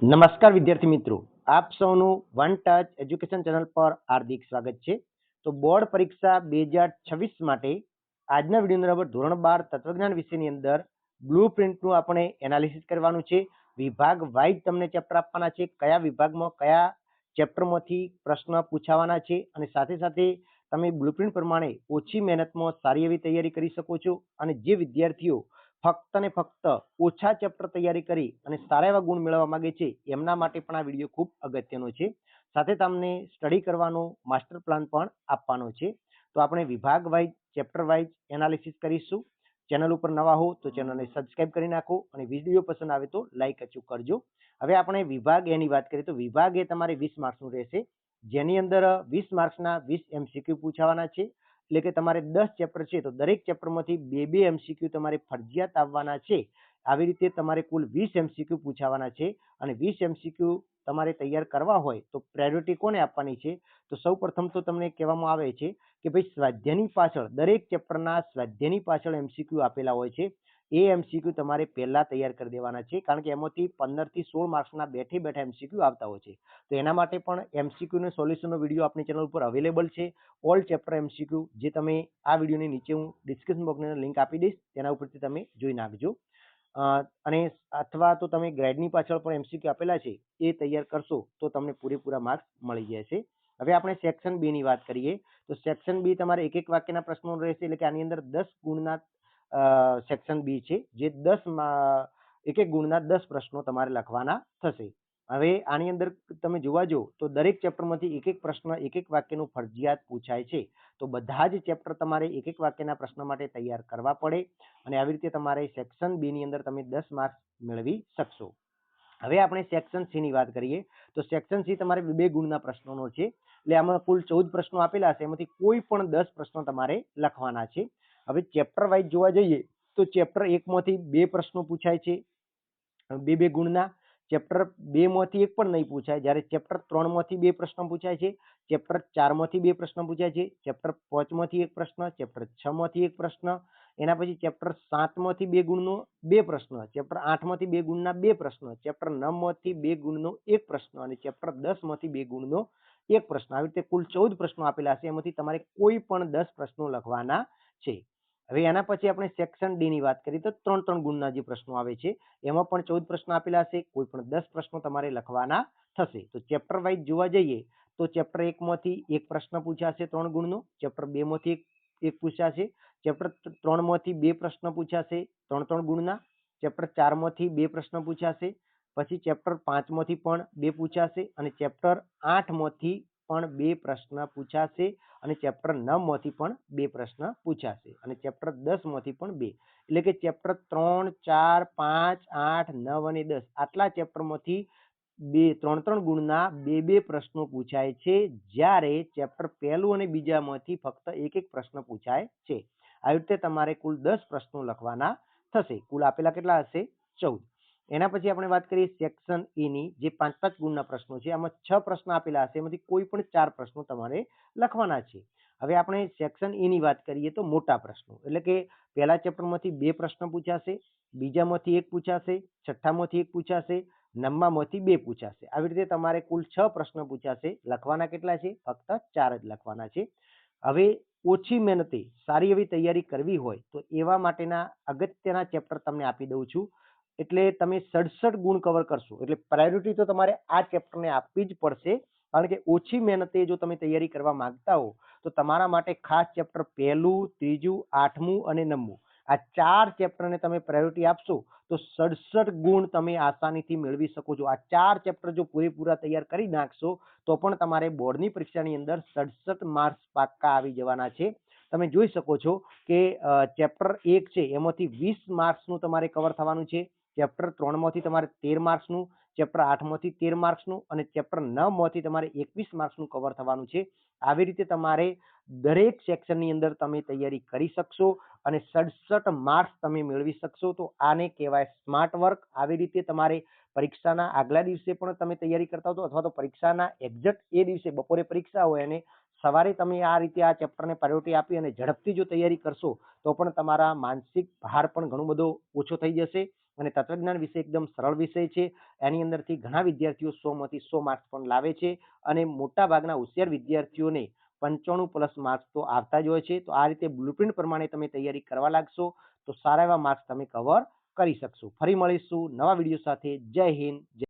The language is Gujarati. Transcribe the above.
નમસ્કાર વિદ્યાર્થી મિત્રો, આપ સૌનું વન ટચ એજ્યુકેશન ચેનલ પર હાર્દિક સ્વાગત છે. તો બોર્ડ પરીક્ષા 2026 માટે આજના વિડીયોની અંદર ધોરણ 12 તત્વજ્ઞાન વિષયની અંદર બ્લુ પ્રિન્ટનું આપણે એનાલિસિસ કરવાનું છે. વિભાગ વાઇઝ તમને ચેપ્ટર આપવાના છે, કયા વિભાગમાં કયા ચેપ્ટરમાંથી પ્રશ્ન પૂછાવાના છે, અને સાથે સાથે તમે બ્લુ પ્રિન્ટ પ્રમાણે ઓછી મહેનતમાં સારી એવી તૈયારી કરી શકો છો. અને જે વિદ્યાર્થીઓ ફક્ત ને ફક્ત ઓછા ચેપ્ટર તૈયારી કરી અને સારા એવા ગુણ મેળવવા માંગે છે એમના માટે પણ આ વિડીયો ખૂબ અગત્યનો છે. સાથે તમને સ્ટડી કરવાનો માસ્ટર પ્લાન પણ આપવાનો છે. તો આપણે વિભાગ વાઇઝ ચેપ્ટર વાઇઝ એનાલિસિસ કરીશું. ચેનલ ઉપર નવા હો તો ચેનલને સબસ્ક્રાઇબ કરી નાખો અને વિડીયો પસંદ આવે તો લાઇક અચૂક કરજો. હવે આપણે વિભાગ એની વાત કરીએ તો વિભાગ એ તમારે 20 માર્ક્સનું રહેશે, જેની અંદર 20 માર્ક્સના 20 MCQ પૂછાવાના છે. એટલે કે તમારે 10 ચેપ્ટર છે તો દરેક ચેપ્ટરમાંથી બે MCQ તમારે ફરજિયાત આવવાના છે. આવી રીતે તમારે કુલ 20 MCQ પૂછાવાના છે. અને 20 MCQ તમારે તૈયાર કરવા હોય તો પ્રાયોરિટી કોને આપવાની છે? તો સૌ પ્રથમ તો તમને કહેવામાં આવે છે કે ભાઈ સ્વાધ્યાયની પાછળ દરેક ચેપ્ટરના સ્વાધ્યાયની પાછળ MCQ આપેલા હોય છે. એ MCQ તમારે પહેલા તૈયાર કરી દેવાના છે, કારણ કે એમાંથી 15 થી 16 માર્ક્સના બેઠે બેઠા MCQ આવતા હોય છે. તો એના માટે પણ MCQ નો સોલ્યુશનનો વિડીયો આપણી ચેનલ ઉપર અવેલેબલ છે. ઓલ ચેપ્ટર MCQ જે તમે આ વિડીયોની નીચે હું ડિસ્ક્રિપ્શન બોક્સની લિંક આપી દઈશ, તેના ઉપરથી તમે જોઈ નાખજો. અને અથવા તો તમે ગ્રેડની પાછળ પણ MCQ આપેલા છે એ તૈયાર કરશો તો તમને પૂરેપૂરા માર્ક્સ મળી જશે. હવે આપણે સેક્શન બી ની વાત કરીએ તો સેક્શન બી તમારે એક એક વાક્યના પ્રશ્નો રહેશે. એટલે કે આની અંદર 10 ગુણના સેક્શન બી છે, જે 10 એક એક ગુણના 10 પ્રશ્નો તમારે લખવાના થશે. હવે આની અંદર તમે જોવા જો તો દરેક ચેપ્ટરમાંથી એક એક પ્રશ્ન એક એક વાક્યનું ફરજિયાત પૂછાય છે. તો બધા જ ચેપ્ટર તમારે એક એક વાક્યના પ્રશ્ન માટે તૈયાર કરવા પડે, અને આવી રીતે તમારે સેક્શન બી ની અંદર તમે 10 માર્ક્સ મેળવી શકશો. હવે આપણે સેક્શન સી ની વાત કરીએ તો સેક્શન સી તમારે 2 ગુણના પ્રશ્નોનો છે. એટલે આમાં કુલ 14 પ્રશ્નો આપેલા છે, એમાંથી કોઈ પણ 10 પ્રશ્નો તમારે લખવાના છે. હવે ચેપ્ટર વાઇઝ જોવા જઈએ તો ચેપ્ટર 1 માંથી 2 પ્રશ્નો પૂછાય છે, બે ગુણના. ચેપ્ટર 2 માંથી એક પણ નહીં પૂછાય, જ્યારે ચેપ્ટર 3 માંથી 2 પ્રશ્નો પૂછાય છે, ચેપ્ટર 4 માંથી 2 પ્રશ્નો પૂછાય છે, ચેપ્ટર 5 માંથી એક પ્રશ્ન, ચેપ્ટર 6 માંથી એક પ્રશ્ન, એના પછી ચેપ્ટર 7 માંથી 2 ગુણનો 2 પ્રશ્ન, ચેપ્ટર 8 માંથી 2 ગુણના 2 પ્રશ્ન, ચેપ્ટર 9 માંથી 2 ગુણનો 1 પ્રશ્ન, અને ચેપ્ટર 10 માંથી 2 ગુણનો 1 પ્રશ્ન. આવી રીતે કુલ 14 પ્રશ્નો આપેલા છે, એમાંથી તમારે કોઈ પણ 10 પ્રશ્નો લખવાના છે. હવે એના પછી આપણે સેક્શન ડી ની વાત કરીએ તો 3 ગુણના જે પ્રશ્નો આવે છે એમાં પણ 14 પ્રશ્નો આપેલા છે, કોઈ પણ 10 પ્રશ્નો તમારે લખવાના થશે. તો ચેપ્ટર વાઇઝ જોવા જઈએ તો ચેપ્ટર 1 માંથી એક પ્રશ્ન પૂછાશે 3 ગુણનો, ચેપ્ટર 2 માંથી એક પૂછાશે, ચેપ્ટર 3 માંથી 2 પ્રશ્ન પૂછાશે 3 ગુણના, ચેપ્ટર 4 માંથી 2 પ્રશ્ન પૂછાશે, પછી ચેપ્ટર 5 માંથી પણ 2 પૂછાશે, અને ચેપ્ટર 8 માંથી પણ 2 પ્રશ્ન પૂછાશે, અને ચેપ્ટર 9 માંથી પણ 2 પ્રશ્ન પૂછાશે, અને ચેપ્ટર 10 માંથી પણ 2. એટલે કે ચેપ્ટર 3, 4, 5, 8, 9 અને 10 આટલા ચેપ્ટરમાંથી 3 ગુણના 2 પ્રશ્નો પૂછાય છે, જ્યારે ચેપ્ટર પહેલું અને બીજામાંથી ફક્ત એક એક પ્રશ્ન પૂછાય છે. આવી રીતે તમારે કુલ 10 પ્રશ્નો લખવાના થશે. કુલ આપેલા કેટલા હશે? 14. એના પછી આપણે વાત કરીએ સેક્શન એ ની, જે 5 ગુણના પ્રશ્નો છે. આમાં 6 પ્રશ્ન આપેલા હશે, એમાંથી કોઈ પણ 4 પ્રશ્નો તમારે લખવાના છે. હવે આપણે સેક્શન એ ની વાત કરીએ તો મોટા પ્રશ્નો, એટલે કે પહેલા ચેપ્ટરમાંથી 2 પ્રશ્ન પૂછાશે, બીજામાંથી એક પૂછાશે, છઠ્ઠામાંથી એક પૂછાશે, નવમામાંથી 2 પૂછાશે. આવી રીતે તમારે કુલ 6 પ્રશ્ન પૂછાશે. લખવાના કેટલા છે? ફક્ત 4 જ લખવાના છે. હવે ઓછી મહેનતે સારી એવી તૈયારી કરવી હોય તો એવા માટેના અગત્યના ચેપ્ટર તમને આપી દઉં છું. એટલે તમે 67 ગુણ કવર કરશો. એટલે પ્રાયોરિટી તો તમારે આ ચેપ્ટરને આપવી જ પડશે, કારણ કે ઓછી મહેનતે જો તમે તૈયારી કરવા માંગતા હો તો તમારા માટે ખાસ ચેપ્ટર 1, 3, 8 અને 9 આ 4 ચેપ્ટરને તમે પ્રાયોરિટી આપશો તો 67 ગુણ તમે આસાનીથી મેળવી શકો છો. આ 4 ચેપ્ટર જો પૂરેપૂરા તૈયાર કરી નાખશો તો પણ તમારે બોર્ડની પરીક્ષાની અંદર 67 માર્ક્સ પાક્કા આવી જવાના છે. તમે જોઈ શકો છો કે ચેપ્ટર 1 છે એમાંથી 20 માર્ક્સનું તમારે કવર થવાનું છે, ચેપ્ટર 3 માંથી તમારે 13 માર્ક્સનું, ચેપ્ટર 8 માંથી 13 માર્ક્સનું, અને ચેપ્ટર 9 માંથી તમારે 21 માર્ક્સનું કવર થવાનું છે. આવી રીતે તમારે દરેક સેક્શનની અંદર તમે તૈયારી કરી શકશો અને 67 માર્ક્સ તમે મેળવી શકશો. તો આને કહેવાય સ્માર્ટ વર્ક. આવી રીતે તમારે પરીક્ષાના આગલા દિવસે પણ તમે તૈયારી કરતા હો અથવા તો પરીક્ષાના એક્ઝેક્ટ એ દિવસે બપોરે પરીક્ષા હોય અને સવારે તમે આ રીતે આ ચેપ્ટરને પ્રાયોરિટી આપી અને ઝડપથી જો તૈયારી કરશો તો પણ તમારા માનસિક ભાર પણ ઘણો બધો ઓછો થઈ જશે અને તત્વજ્ઞાન વિષય એકદમ સરળ વિષય છે. એની અંદરથી ઘણા વિદ્યાર્થીઓ 100 માંથી 100 માર્ક્સ પણ લાવે છે અને મોટા ભાગના હોશિયાર વિદ્યાર્થીઓને 95+ માર્ક્સ તો આવતા જ હોય છે. તો આ રીતે બ્લુપ્રિન્ટ પ્રમાણે તમે તૈયારી કરવા લાગશો તો સારા એવા માર્ક્સ તમે કવર કરી શકશો. ફરી મળીશું નવા વિડીયો સાથે. જય હિન્દ.